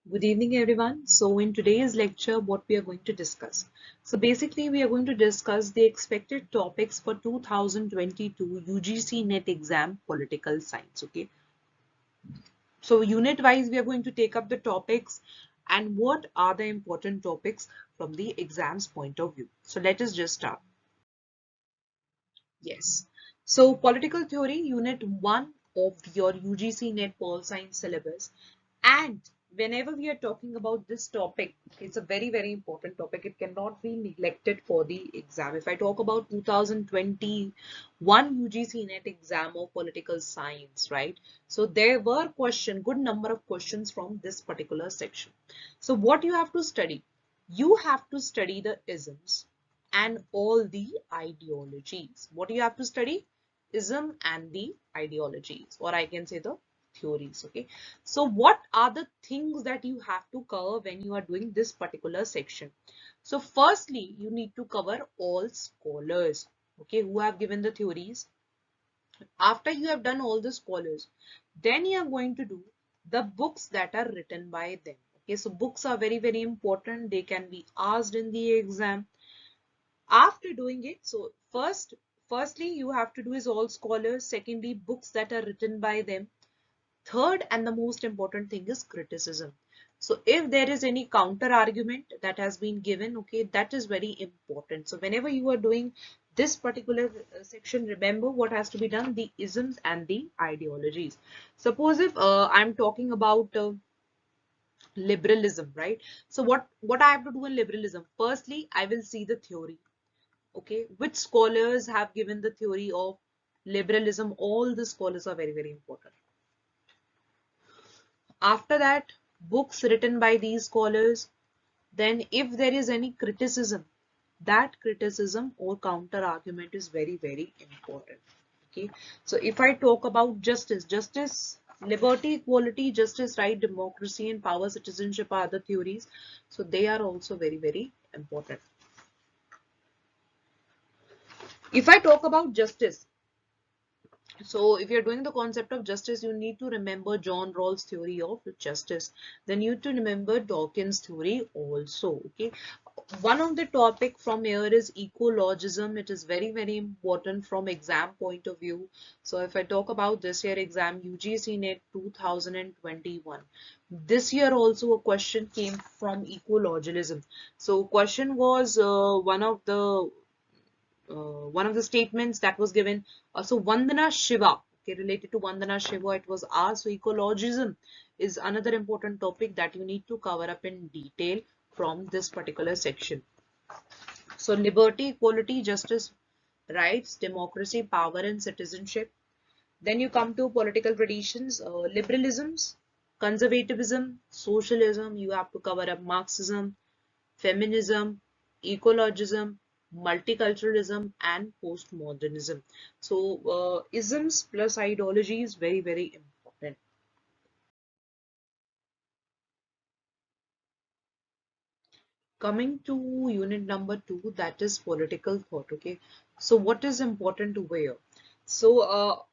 Good evening, everyone. So in today's lecture, what we are going to discuss. So basically, we are going to discuss the expected topics for 2022 UGC NET exam political science. Okay. So unit wise, we are going to take up the topics and what are the important topics from the exam's point of view. So let us just start. Yes. So political theory, unit 1 of your UGC NET Pol Science syllabus. And whenever we are talking about this topic, it's a very, very important topic. It cannot be neglected for the exam. If I talk about 2021 UGC NET exam of political science, right? So there were good number of questions from this particular section. So what you have to study? You have to study the isms and all the ideologies. What do you have to study? Ism and the ideologies, or I can say the theories. Okay, so what are the things that you have to cover when you are doing this particular section? So firstly, you need to cover all scholars, okay, who have given the theories. After you have done all the scholars, then you are going to do the books that are written by them. Okay, so books are very, very important. They can be asked in the exam. After doing it, so firstly you have to do is all scholars. Secondly, books that are written by them. Third, and the most important thing, is criticism. So if there is any counter argument that has been given, okay, that is very important. So whenever you are doing this particular section, remember what has to be done: the isms and the ideologies. Suppose if I'm talking about liberalism, right? So what I have to do in liberalism? Firstly, I will see the theory. Okay, which scholars have given the theory of liberalism? All the scholars are very, very important. After that, books written by these scholars. Then if there is any criticism, that criticism or counter argument is very, very important. Okay, so if I talk about justice, liberty, equality, justice, right, democracy and power, citizenship are the theories. So they are also very, very important. If I talk about justice, so if you're doing the concept of justice, you need to remember John Rawls' theory of justice. Then you need to remember Dawkins' theory also. Okay. One of the topic from here is ecologism. It is very, very important from exam point of view. So if I talk about this year exam, UGC NET 2021, this year also a question came from ecologism. So question was one of the statements that was given. So Vandana Shiva, okay, related to Vandana Shiva, it was asked. So ecologism is another important topic that you need to cover up in detail from this particular section. So liberty, equality, justice, rights, democracy, power and citizenship. Then you come to political traditions, liberalisms, conservatism, socialism. You have to cover up Marxism, feminism, ecologism, multiculturalism and postmodernism. So isms plus ideology is very, very important. Coming to unit number 2, that is political thought. Okay, so what is important over here? So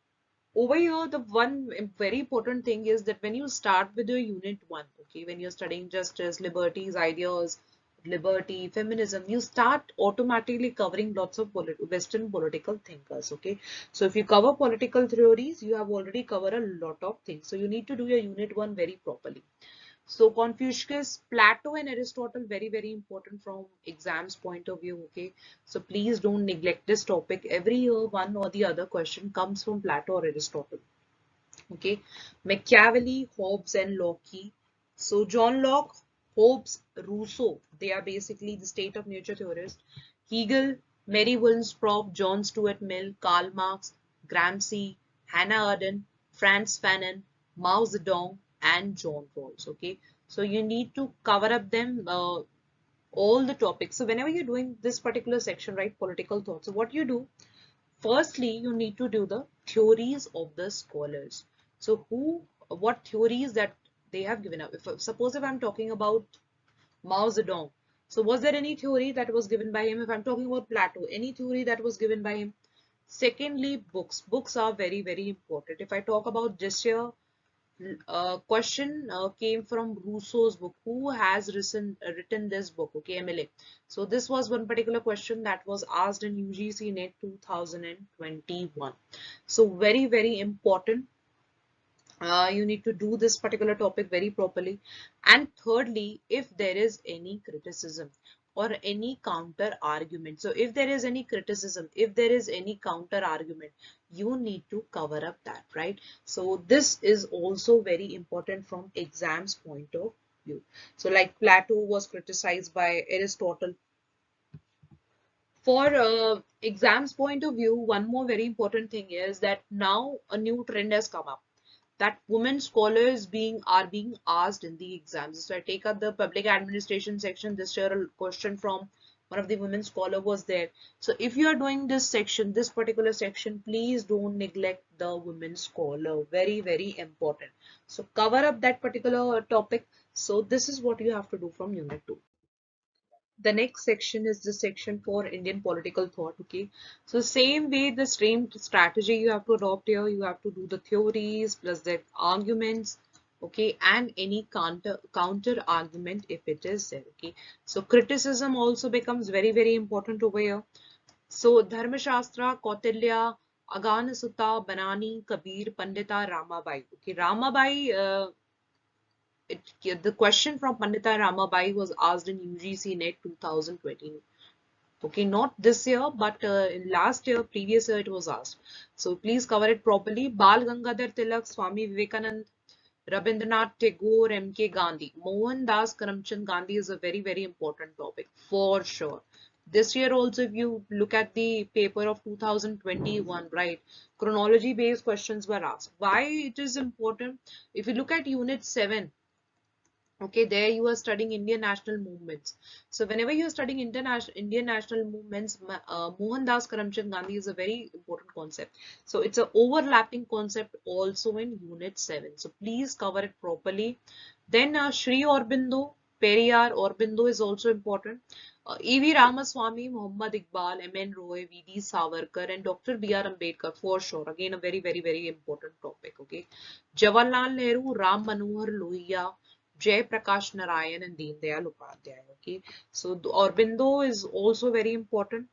over here, the one very important thing is that when you start with your unit 1, okay, when you're studying justice, liberties, ideas, liberty, feminism, you start automatically covering lots of Western political thinkers. Okay, so if you cover political theories, you have already covered a lot of things. So you need to do your unit 1 very properly. So Confucius, Plato and Aristotle, very, very important from exams point of view. Okay, so please don't neglect this topic. Every year one or the other question comes from Plato or Aristotle. Okay, Machiavelli, Hobbes and Locke. So John Locke, Hobbes, Rousseau, they are basically the state of nature theorists. Hegel, Mary Wollstonecraft, John Stuart Mill, Karl Marx, Gramsci, Hannah Arendt, Franz Fanon, Mao Zedong and John Rawls. Okay, so you need to cover up them all the topics. So whenever you're doing this particular section, right, political thought, so what you do, firstly, you need to do the theories of the scholars. So what theories that they have given up. Suppose if I'm talking about Mao Zedong, so was there any theory that was given by him? If I'm talking about Plato, any theory that was given by him? Secondly, books. Books are very, very important. If I talk about this year, Question came from Rousseau's book. Who has written this book? Okay, MLA. So this was one particular question that was asked in UGC NET 2021. So very, very important. You need to do this particular topic very properly. And thirdly, if there is any criticism or any counter argument, so if there is any criticism, if there is any counter argument, you need to cover up that, right? So this is also very important from exams point of view. So like Plato was criticized by Aristotle. For exams point of view, one more very important thing is that now a new trend has come up, that women scholars being asked in the exams. So I take up the public administration section. This year a question from one of the women scholar was there. So if you are doing this section, this particular section, please don't neglect the women scholar. Very, very important. So cover up that particular topic. So this is what you have to do from unit 2. The next section is the section for Indian political thought. Okay, so same way, the same strategy you have to adopt here. You have to do the theories plus the arguments, okay, and any counter argument if it is there. Okay, so criticism also becomes very, very important over here. So Dharmashastra, Kautilya, Agana Sutta, Banani, Kabir, Pandita, Ramabai. Okay, Ramabai, the question from Pandita Ramabai was asked in UGC NET 2020. Okay, not this year, but in last year, previous year it was asked. So please cover it properly. Bal Gangadhar Tilak, Swami Vivekanand, Rabindranath Tagore, M.K. Gandhi. Mohandas Karamchand Gandhi is a very, very important topic for sure. This year also, if you look at the paper of 2021, right, chronology based questions were asked. Why it is important? If you look at unit 7, okay, there you are studying Indian national movements. So whenever you are studying international Indian national movements, Mohandas Karamchand Gandhi is a very important concept. So it's an overlapping concept also in unit 7. So please cover it properly. Then Sri Aurobindo, Periyar Aurobindo is also important. E.V. Ramaswamy, Muhammad Iqbal, M.N. Roy, V.D. Savarkar, and Dr. B.R. Ambedkar for sure. Again, a very, very, very important topic. Okay, Jawaharlal Nehru, Ram Manohar Lohia, Jay Prakash Narayan, and Deen Dayal Upadhyay. Okay, so the Aurobindo is also very important.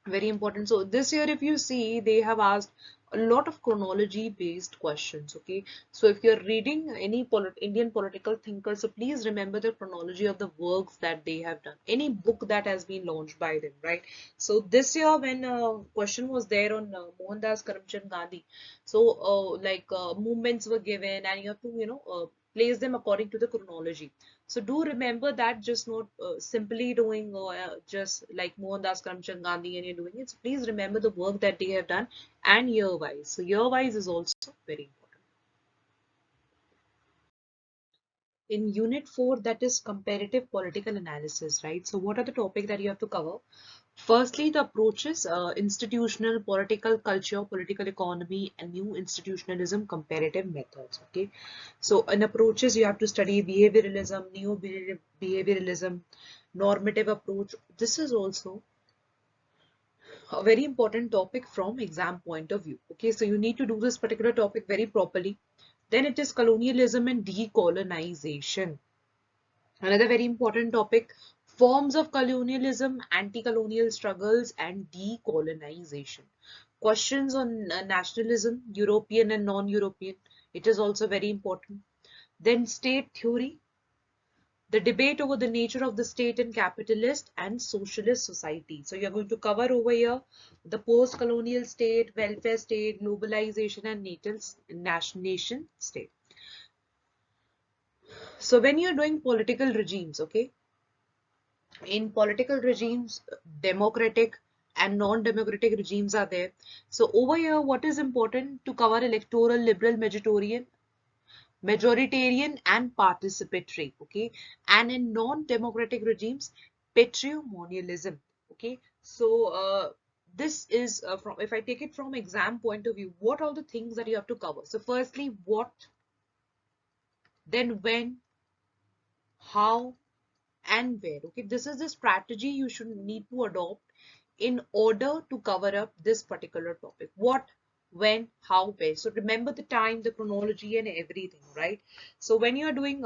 Very important. So this year, if you see, they have asked a lot of chronology based questions. Okay, so if you're reading any Indian political thinkers, so please remember the chronology of the works that they have done, any book that has been launched by them, right? So this year, when question was there on Mohandas Karamchand Gandhi, so movements were given, and you have to place them according to the chronology. So do remember that, just not simply doing just like Mohandas Karamchand Gandhi and you're doing it. So please remember the work that they have done and year wise. So year wise is also very important. In unit 4, that is comparative political analysis, right? So what are the topic that you have to cover? Firstly, the approaches, institutional, political culture, political economy, and new institutionalism, comparative methods. Okay, so in approaches, you have to study behavioralism, neo-behavioralism, normative approach. This is also a very important topic from exam point of view. Okay, so you need to do this particular topic very properly. Then it is colonialism and decolonization. Another very important topic, forms of colonialism, anti-colonial struggles, and decolonization. Questions on nationalism, European and non-European. It is also very important. Then state theory, the debate over the nature of the state in capitalist and socialist society. So you're going to cover over here the post-colonial state, welfare state, globalization, and nation state. So when you're doing political regimes, okay, in political regimes, democratic and non-democratic regimes are there. So over here, what is important to cover? Electoral, liberal, majoritarian and participatory. Okay, and in non-democratic regimes, patrimonialism. Okay, so this is from, if I take it from exam point of view, what are the things that you have to cover? So firstly, what, then when, how, and where. Okay, this is the strategy you should need to adopt in order to cover up this particular topic. What, when, how, where. So remember the time, the chronology, and everything, right? So when you are doing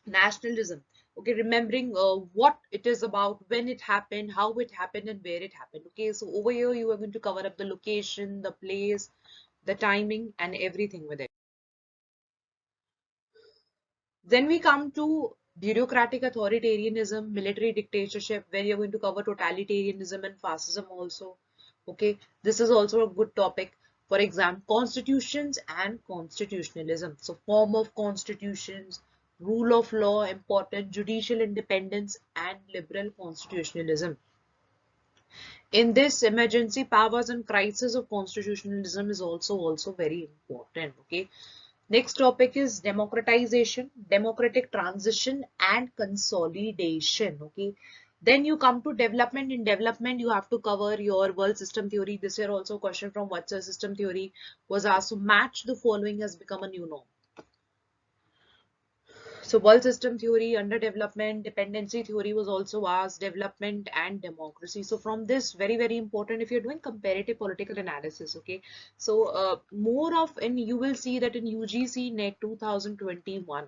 nationalism, okay, remembering what it is about, when it happened, how it happened, and where it happened. Okay, so over here you are going to cover up the location, the place, the timing, and everything with it. Then we come to bureaucratic authoritarianism, military dictatorship, where you're going to cover totalitarianism and fascism also. Okay, this is also a good topic. For example, constitutions and constitutionalism. So form of constitutions, rule of law, important, judicial independence, and liberal constitutionalism. In this, emergency powers and crisis of constitutionalism is also very important. Okay, next topic is democratization, democratic transition, and consolidation. Okay, then you come to development. In development, you have to cover your world system theory. This year also question from what's a system theory was asked to match the following has become a new norm. So world system theory, under development, dependency theory was also asked, development and democracy. So from this, very important if you're doing comparative political analysis, okay. So more of, and you will see that in UGC NET 2021,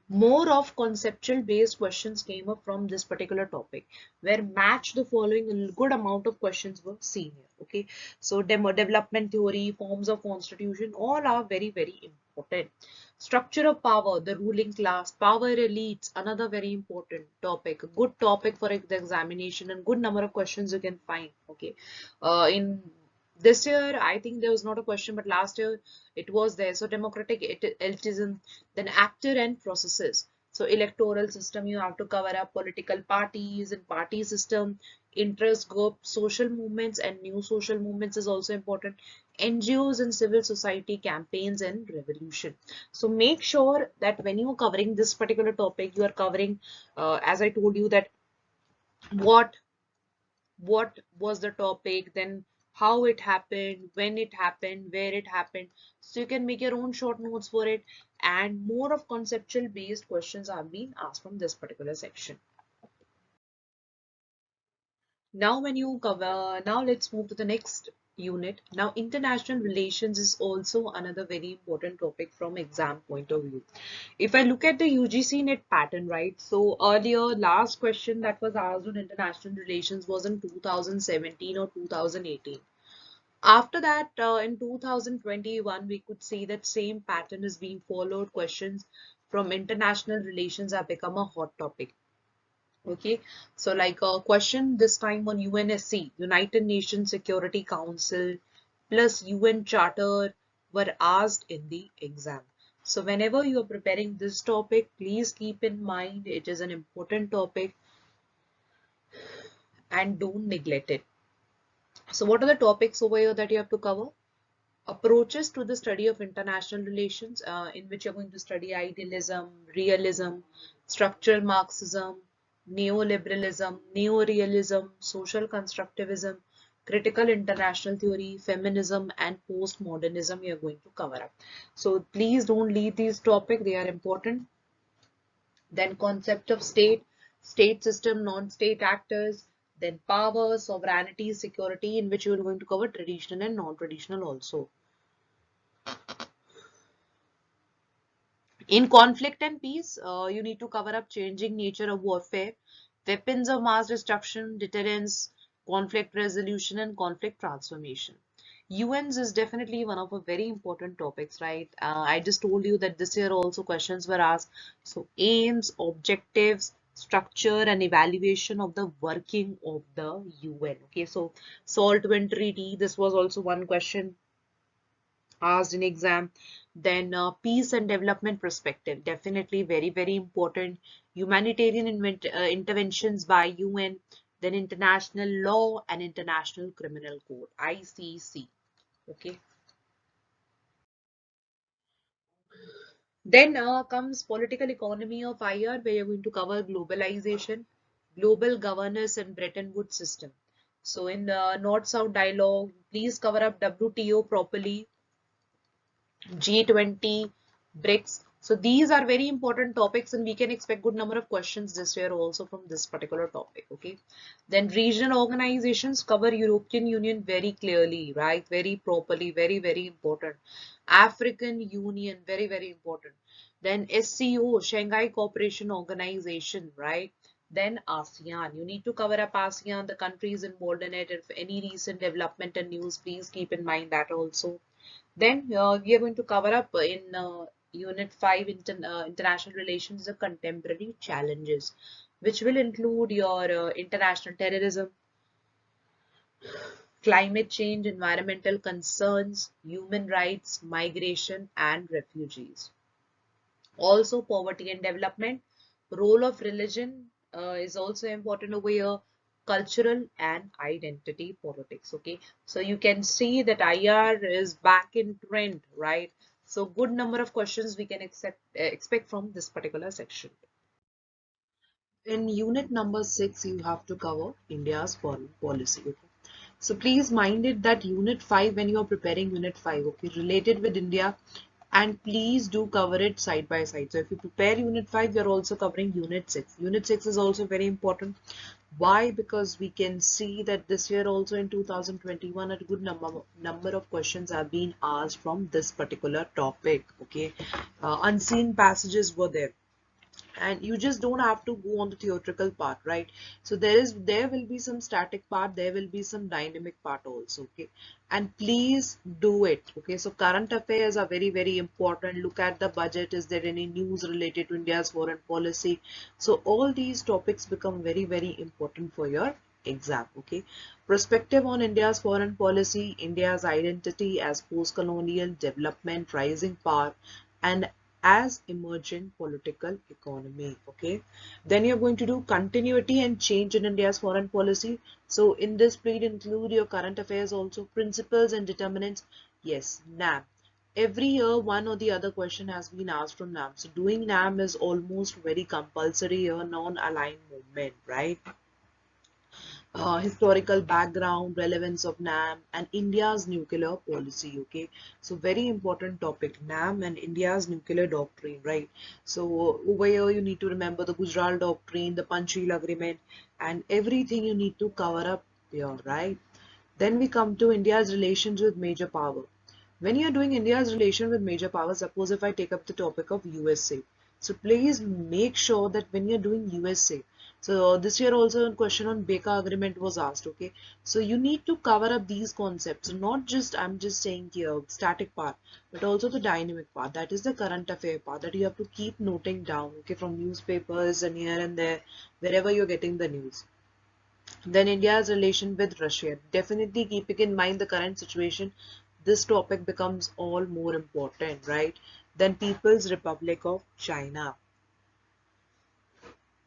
more of conceptual based questions came up from this particular topic, where match the following, a good amount of questions were seen here. Okay, so development theory, forms of constitution, all are very important. Structure of power, the ruling class, power elites, another very important topic, a good topic for the examination, and good number of questions you can find. Okay, in this year I think there was not a question, but last year it was there. So democratic elitism, then actor and processes. So electoral system, you have to cover up political parties and party system, interest groups, social movements, and new social movements is also important. NGOs and civil society campaigns and revolution. So make sure that when you are covering this particular topic, you are covering, as I told you, that what what was the topic, then how it happened, when it happened, where it happened. So you can make your own short notes for it, and more of conceptual based questions are being asked from this particular section. Now when you cover, now let's move to the next unit. Now international relations is also another very important topic from exam point of view. If I look at the UGC NET pattern, right? So earlier, last question that was asked on international relations was in 2017 or 2018. After that, in 2021, we could see that same pattern is being followed. Questions from international relations have become a hot topic. Okay, so like a question this time on UNSC, United Nations Security Council plus UN Charter were asked in the exam. So whenever you are preparing this topic, please keep in mind it is an important topic and don't neglect it. So what are the topics over here that you have to cover? Approaches to the study of international relations, in which you're going to study idealism, realism, structural Marxism, neoliberalism, neorealism, social constructivism, critical international theory, feminism, and postmodernism you're going to cover up. So please don't leave these topics, they are important. Then concept of state, state system, non-state actors, then power, sovereignty, security, in which you are going to cover traditional and non-traditional also. In conflict and peace, you need to cover up changing nature of warfare, weapons of mass destruction, deterrence, conflict resolution, and conflict transformation. UNs is definitely one of a very important topics, right? I just told you that this year also questions were asked. So aims, objectives, structure, and evaluation of the working of the UN. Okay, so SALT II Treaty, this was also one question asked in exam. Then peace and development perspective, definitely very important. Humanitarian interventions by UN, then international law and international criminal code, ICC. Okay, then comes political economy of IR, where you're going to cover globalization, global governance, and Bretton Woods system. So in the North-South dialogue, please cover up WTO properly, G20, BRICS, So these are very important topics and we can expect good number of questions this year also from this particular topic. Okay. Then regional organizations cover European Union very clearly, right? Very properly, very, very important. African Union, very, very important. Then SCO, Shanghai Cooperation Organization, right? Then ASEAN. You need to cover up ASEAN, the countries involved in it. If any recent development and news, please keep in mind that also. Then we are going to cover up in Unit 5 International Relations, the contemporary challenges, which will include your international terrorism, climate change, environmental concerns, human rights, migration, and refugees. Also, poverty and development, role of religion is also important over here, cultural and identity politics. Okay, so you can see that IR is back in trend, right? So good number of questions we can expect from this particular section. In unit number 6, you have to cover India's foreign policy. Okay? So please mind it that unit 5, when you are preparing unit 5, okay, related with India, and please do cover it side by side. So if you prepare unit 5, you're also covering unit 6. Unit 6 is also very important. Why? Because we can see that this year also in 2021 a good number of questions have been asked from this particular topic. Okay, unseen passages were there, and you just don't have to go on the theoretical part, right? So there will be some static part, there will be some dynamic part also. Okay, and please do it. Okay, so current affairs are very, very important. Look at the budget, is there any news related to India's foreign policy? So all these topics become very, very important for your exam. Okay, perspective on India's foreign policy, India's identity as post-colonial development, rising power, and as emergent political economy. Okay, then you're going to do continuity and change in India's foreign policy. So in this, please include your current affairs also, principles and determinants. Yes, NAM. Every year one or the other question has been asked from NAM. So doing NAM is almost very compulsory here, non-aligned movement, right? Historical background, relevance of NAM, and India's nuclear policy. Okay, so very important topic, NAM and India's nuclear doctrine, right? So over here you need to remember the Gujarat doctrine, the Panchsheel agreement, and everything you need to cover up here, right? Then we come to India's relations with major power. When you are doing India's relation with major power, suppose if I take up the topic of USA. So please make sure that when you're doing USA, so this year also a question on Baker Agreement was asked, okay? So you need to cover up these concepts, so not just, I'm just saying here, static part, but also the dynamic part, that is the current affair part that you have to keep noting down, okay, from newspapers and here and there, wherever you're getting the news. Then India's relation with Russia. Definitely keeping in mind the current situation, this topic becomes all more important, right? Then People's Republic of China.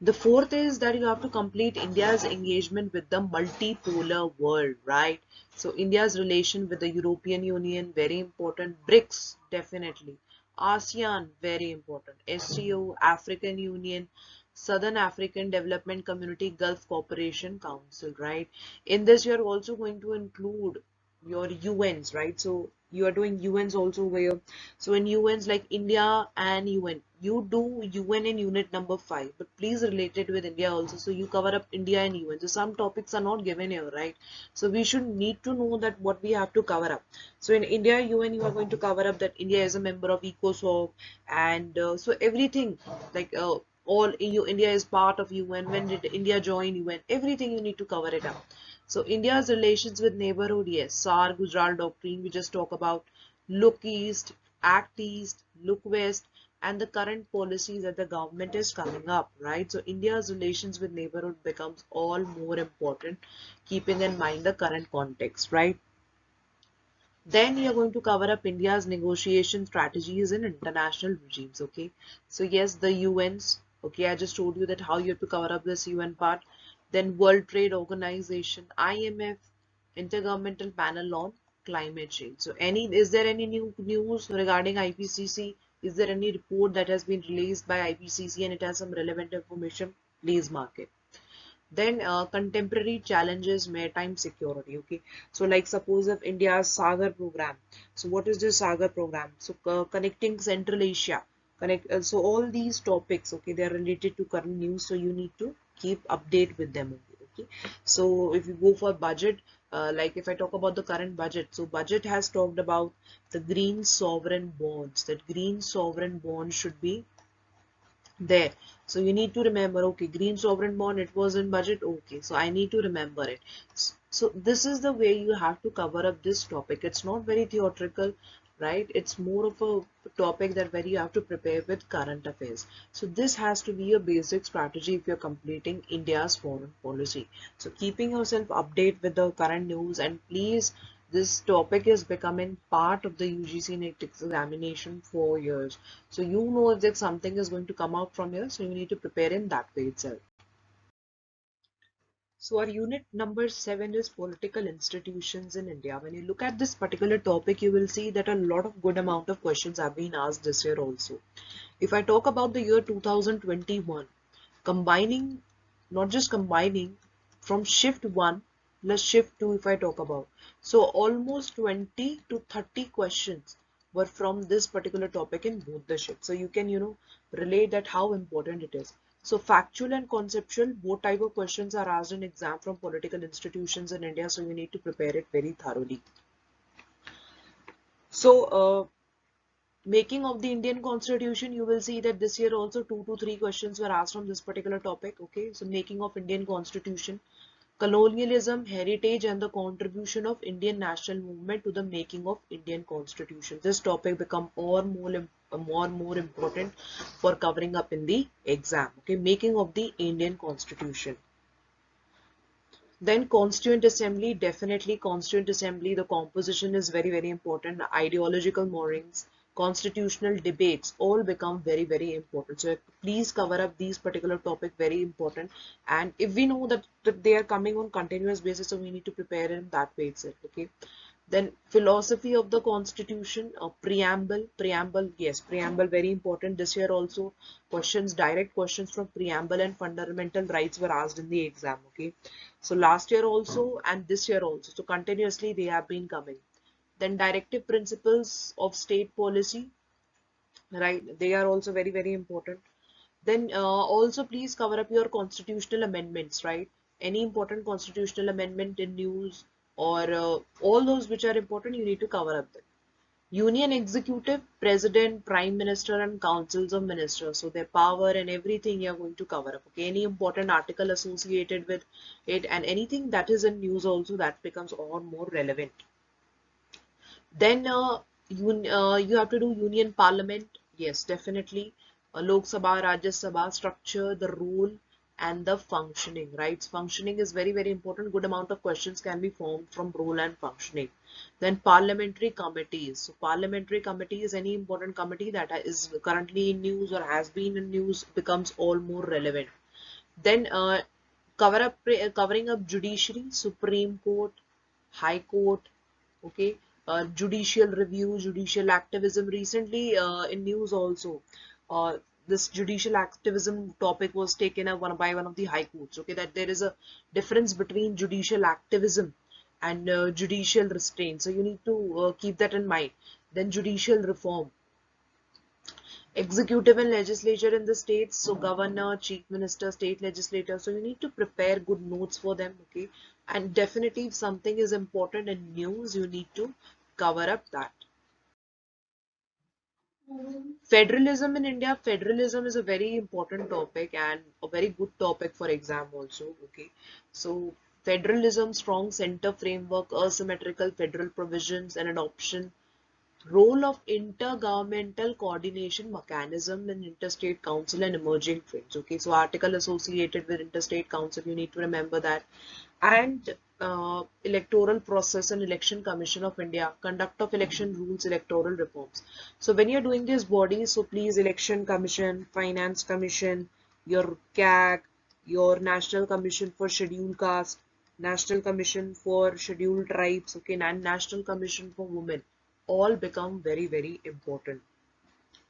The fourth is that you have to complete India's engagement with the multipolar world, right? So India's relation with the European Union, very important. BRICS, definitely. ASEAN, very important. SCO, African Union, Southern African Development Community, Gulf Cooperation Council, right? In this, you're also going to include your UNs, right? So you are doing UNs also where, so in UNs like India and UN, you do UN in unit number 5, but please relate it with India also. So you cover up India and UN. So some topics are not given here, right? So we should need to know that what we have to cover up. So in India UN, you are going to cover up that India is a member of ECOSOC, and so everything like all EU, India is part of UN. When did India join UN? Everything you need to cover it up. So India's relations with neighborhood, yes, SAR, Gujarat doctrine, we just talk about. Look east, act east, look west, and the current policies that the government is coming up, right? So India's relations with neighborhood becomes all more important, keeping in mind the current context, right? Then you're going to cover up India's negotiation strategies in international regimes, okay? So yes, the UNs, okay, I just told you that how you have to cover up this UN part. Then World Trade Organization, IMF, Intergovernmental Panel on Climate Change. So is there any new news regarding IPCC? Is there any report that has been released by IPCC and it has some relevant information? Please mark it. Then contemporary challenges, maritime security. Okay, so like suppose of India's Sagar program. So what is this Sagar program? So connecting Central Asia. Connect. So all these topics, okay, they are related to current news, so you need to keep update with them only, okay. So if you go for budget, like if I talk about the current budget, so budget has talked about the green sovereign bonds. That green sovereign bond should be there. So you need to remember, okay, green sovereign bond, it was in budget, okay, so I need to remember it. So this is the way you have to cover up this topic. It's not very theoretical, right? It's more of a topic that where you have to prepare with current affairs. So this has to be a basic strategy if you're completing India's foreign policy. So keeping yourself update with the current news, and please, this topic is becoming part of the UGC NET examination for years. So you know if that something is going to come out from here, so you need to prepare in that way itself. So our unit number 7 is political institutions in India. When you look at this particular topic, you will see that a lot of good amount of questions have been asked this year also. If I talk about the year 2021, combining, not just combining, from shift 1 plus shift 2 if I talk about. So almost 20 to 30 questions were from this particular topic in both the shifts. So you can, relate that how important it is. So factual and conceptual, both type of questions are asked in exam from political institutions in India. So you need to prepare it very thoroughly. So making of the Indian Constitution, you will see that this year also 2 to 3 questions were asked from this particular topic. Okay, so making of Indian Constitution, colonialism, heritage, and the contribution of Indian national movement to the making of Indian Constitution. This topic become more important for covering up in the exam. Okay, making of the Indian Constitution. Then Constituent Assembly, definitely Constituent Assembly, the composition is very important. Ideological moorings, constitutional debates all become very important. So please cover up these particular topic, very important. And if we know that they are coming on continuous basis, so we need to prepare in that way itself. Okay. Then philosophy of the constitution, preamble, yes, preamble very important. This year also questions, direct questions from preamble and fundamental rights were asked in the exam. Okay, so last year also and this year also, so continuously they have been coming. Then directive principles of state policy, right? They are also very important. Then also please cover up your constitutional amendments, right? Any important constitutional amendment in news, or all those which are important, you need to cover up them. Union executive, president, prime minister, and councils of ministers. So their power and everything you are going to cover up. Okay, any important article associated with it and anything that is in news also, that becomes all more relevant. Then you have to do union parliament. Yes, definitely. Lok Sabha, Rajya Sabha, structure, the role, and the functioning. Right? Functioning is very important. Good amount of questions can be formed from role and functioning. Then parliamentary committees. So parliamentary committee is any important committee that is currently in news or has been in news, becomes all more relevant. Then covering up judiciary, Supreme Court, High Court, okay, judicial review, judicial activism. Recently in news also, uh, this judicial activism topic was taken up by one of the high courts. Okay, that there is a difference between judicial activism and judicial restraint. So you need to keep that in mind. Then judicial reform, executive and legislature in the states, so governor, chief minister, state legislator. So you need to prepare good notes for them. Okay, and definitely if something is important in news, you need to cover up that. Federalism in India, federalism is a very important topic and a very good topic for exam also. Okay, so federalism, strong center framework, asymmetrical federal provisions and adoption, role of intergovernmental coordination mechanism in interstate council and emerging trends. Okay, so article associated with interstate council, you need to remember that. And electoral process and election commission of India, conduct of election rules, electoral reforms. So when you're doing these bodies, so please, election commission, finance commission, your CAG, your national commission for scheduled caste, national commission for scheduled tribes, okay, and national commission for women, all become very important.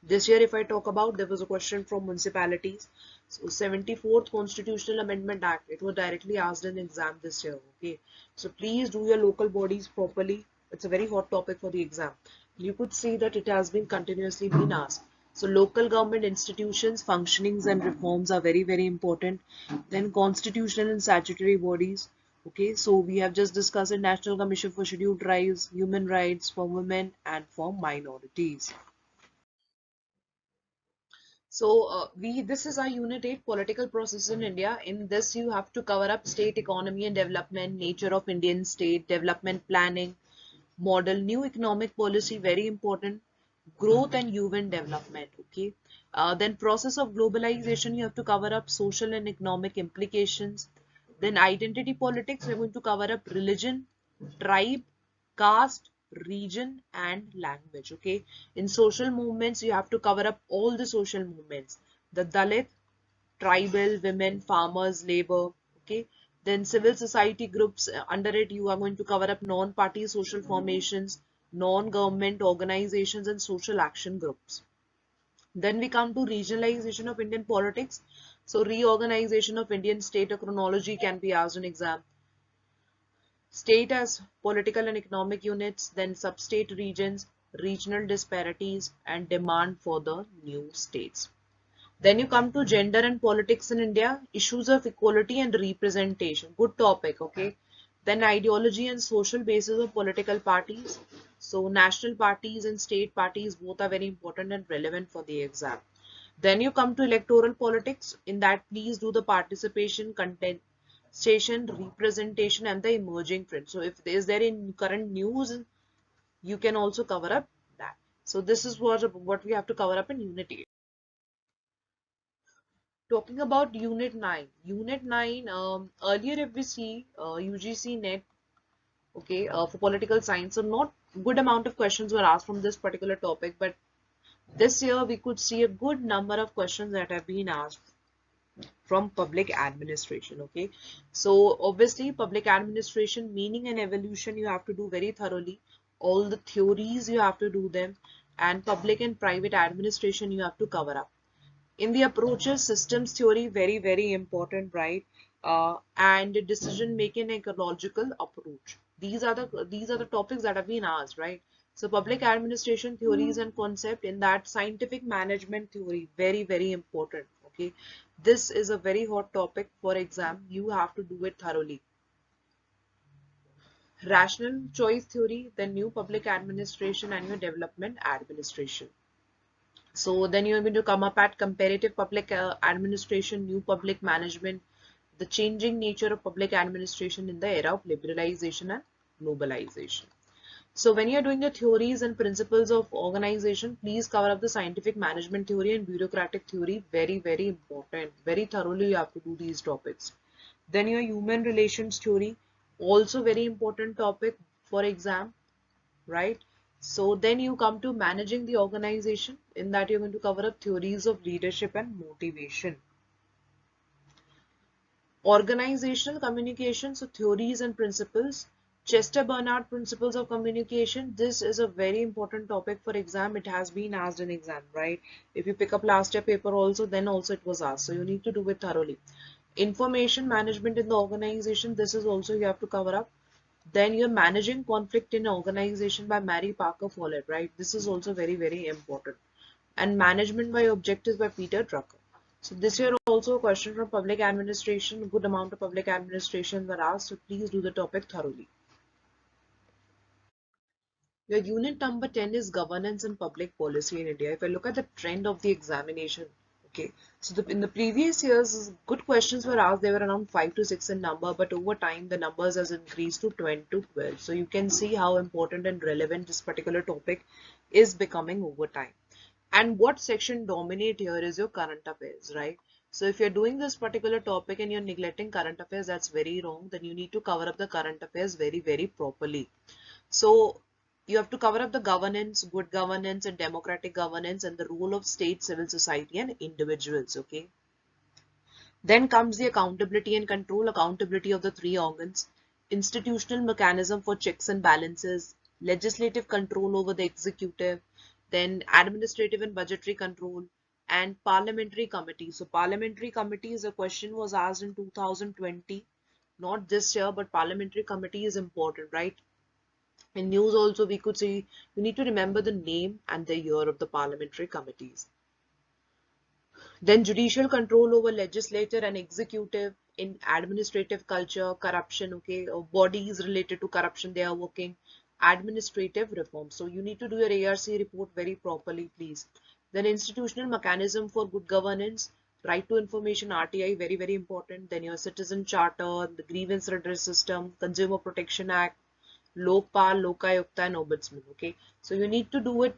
This year, if I talk about, there was a question from municipalities. So 74th Constitutional Amendment Act, it was directly asked in exam this year. Okay, so please do your local bodies properly. It's a very hot topic for the exam. You could see that it has been continuously been asked. So local government institutions, functionings and reforms are very, very important. Then constitutional and statutory bodies. Okay, so we have just discussed a National Commission for Scheduled Tribes, human rights for women and for minorities. So this is our Unit 8 political process in India. In this you have to cover up state economy and development, nature of Indian state, development planning, model, new economic policy, very important, growth and human development. Okay. Then process of globalization, you have to cover up social and economic implications. Then identity politics, we're going to cover up religion, tribe, caste, region and language. Okay. In social movements, you have to cover up all the social movements. The Dalit, tribal, women, farmers, labor. Okay. Then civil society groups, under it you are going to cover up non-party social formations, non-government organizations and social action groups. Then we come to regionalization of Indian politics. So reorganization of Indian state, a chronology can be asked in exam. State as political and economic units, then sub-state regions, regional disparities and demand for the new states. Then you come to gender and politics in India, issues of equality and representation. Good topic, okay. Then ideology and social basis of political parties. So national parties and state parties both are very important and relevant for the exam. Then you come to electoral politics. In that, please do the participation, content, station, representation and the emerging trend. So if there is there in current news, you can also cover up that. So this is what we have to cover up in Unit 8. Talking about Unit 9. Unit 9, earlier if we see UGC NET, okay, for political science, so not good amount of questions were asked from this particular topic, but this year we could see a good number of questions that have been asked from public administration. Okay, so obviously public administration meaning and evolution you have to do very thoroughly. All the theories you have to do them, and public and private administration you have to cover up. In the approaches, systems theory, very, very important, right? And decision making and ecological approach. These are the topics that have been asked, right? So public administration theories and concept, in that scientific management theory, very, very important. Okay. This is a very hot topic for exam. You have to do it thoroughly. Rational choice theory, the new public administration and your development administration. So then you're going to come up at comparative public administration, new public management, the changing nature of public administration in the era of liberalization and globalization. So when you're doing the theories and principles of organization, please cover up the scientific management theory and bureaucratic theory. Very, very important. Very thoroughly you have to do these topics. Then your human relations theory, also very important topic for exam, right? So then you come to managing the organization. In that you're going to cover up theories of leadership and motivation. Organizational communication, so theories and principles. Chester Bernard principles of communication. This is a very important topic for exam. It has been asked in exam, right? If you pick up last year paper also, then also it was asked. So you need to do it thoroughly. Information management in the organization. This is also you have to cover up. Then you're managing conflict in an organization by Mary Parker Follett, right? This is also very, very important. And management by objectives by Peter Drucker. So this year also a question from public administration. Good amount of public administration were asked. So please do the topic thoroughly. Your unit number 10 is governance and public policy in India. If I look at the trend of the examination, okay, so in the previous years, good questions were asked. They were around 5 to 6 in number, but over time the numbers has increased to 10 to 12. So you can see how important and relevant this particular topic is becoming over time. And what section dominate here is your current affairs, right? So if you're doing this particular topic and you're neglecting current affairs, that's very wrong. Then you need to cover up the current affairs very, very properly. So you have to cover up the governance, good governance and democratic governance and the role of state, civil society and individuals, okay? Then comes the accountability and control, accountability of the three organs, institutional mechanism for checks and balances, legislative control over the executive, then administrative and budgetary control, and parliamentary committee. So parliamentary committee is a question was asked in 2020, not this year, but parliamentary committee is important, right? In news also we could see, you need to remember the name and the year of the parliamentary committees. Then judicial control over legislature and executive, in administrative culture, corruption, okay, bodies related to corruption, they are working, administrative reform. So you need to do your ARC report very properly, please. Then institutional mechanism for good governance, right to information, RTI, very, very important. Then your citizen charter, the grievance redress system, Consumer Protection Act, Lokpal, Lokayukta, and Ombudsman, okay. So you need to do it.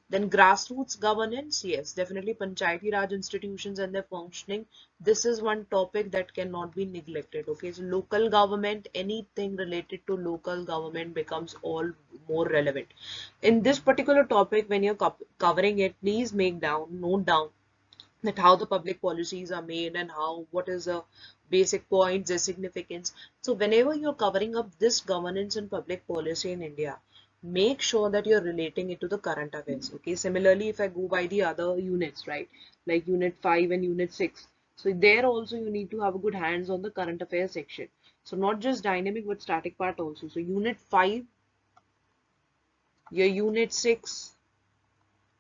Then grassroots governance, yes, definitely Panchayati Raj institutions and their functioning. This is one topic that cannot be neglected. Okay, so local government, anything related to local government becomes all more relevant. In this particular topic, when you're covering it, please note down that how the public policies are made and how what is a basic points, their significance. So whenever you're covering up this governance and public policy in India, make sure that you're relating it to the current affairs. Okay, similarly, if I go by the other units, right, like unit 5 and unit 6, so there also you need to have a good hands on the current affairs section. So not just dynamic but static part also. So unit 5, your unit 6,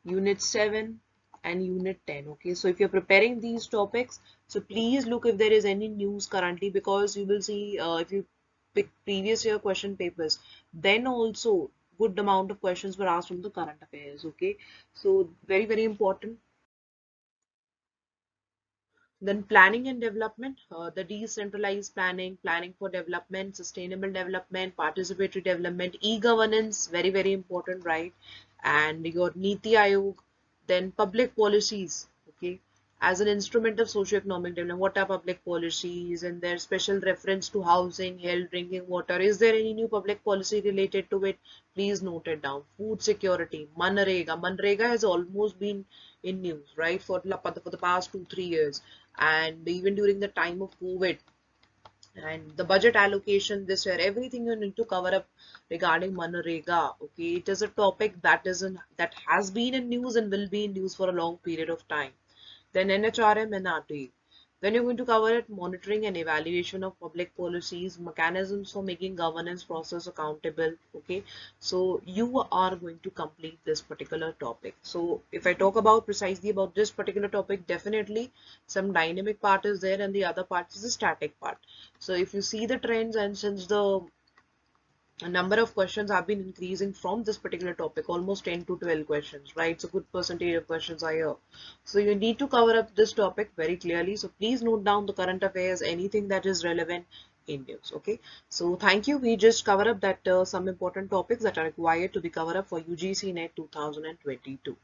unit 7 and unit 10. Okay, so if you're preparing these topics, so please look if there is any news currently, because you will see if you pick previous year question papers, then also good amount of questions were asked from the current affairs. Okay, so very, very important. Then planning and development, the decentralized planning, planning for development, sustainable development, participatory development, e-governance, very, very important, right? And your Niti Aayog, then public policies, okay, as an instrument of socio-economic development. What are public policies and their special reference to housing, health, drinking water? Is there any new public policy related to it? Please note it down. Food security, Manrega. Manrega has almost been in news, right, for the past 2-3 years, and even during the time of COVID, and the budget allocation this year, everything you need to cover up regarding Manrega. Okay, it is a topic that has been in news and will be in news for a long period of time. Then NHRM and RT. Then you're going to cover it, monitoring and evaluation of public policies, mechanisms for making governance process accountable. Okay, so you are going to complete this particular topic. So if I talk about precisely about this particular topic, definitely some dynamic part is there and the other part is the static part. So if you see the trends, and since the number of questions have been increasing from this particular topic, almost 10 to 12 questions, right? So good percentage of questions are here. So you need to cover up this topic very clearly. So please note down the current affairs, anything that is relevant in news. Okay, so thank you. We just cover up that some important topics that are required to be covered up for UGC NET 2022.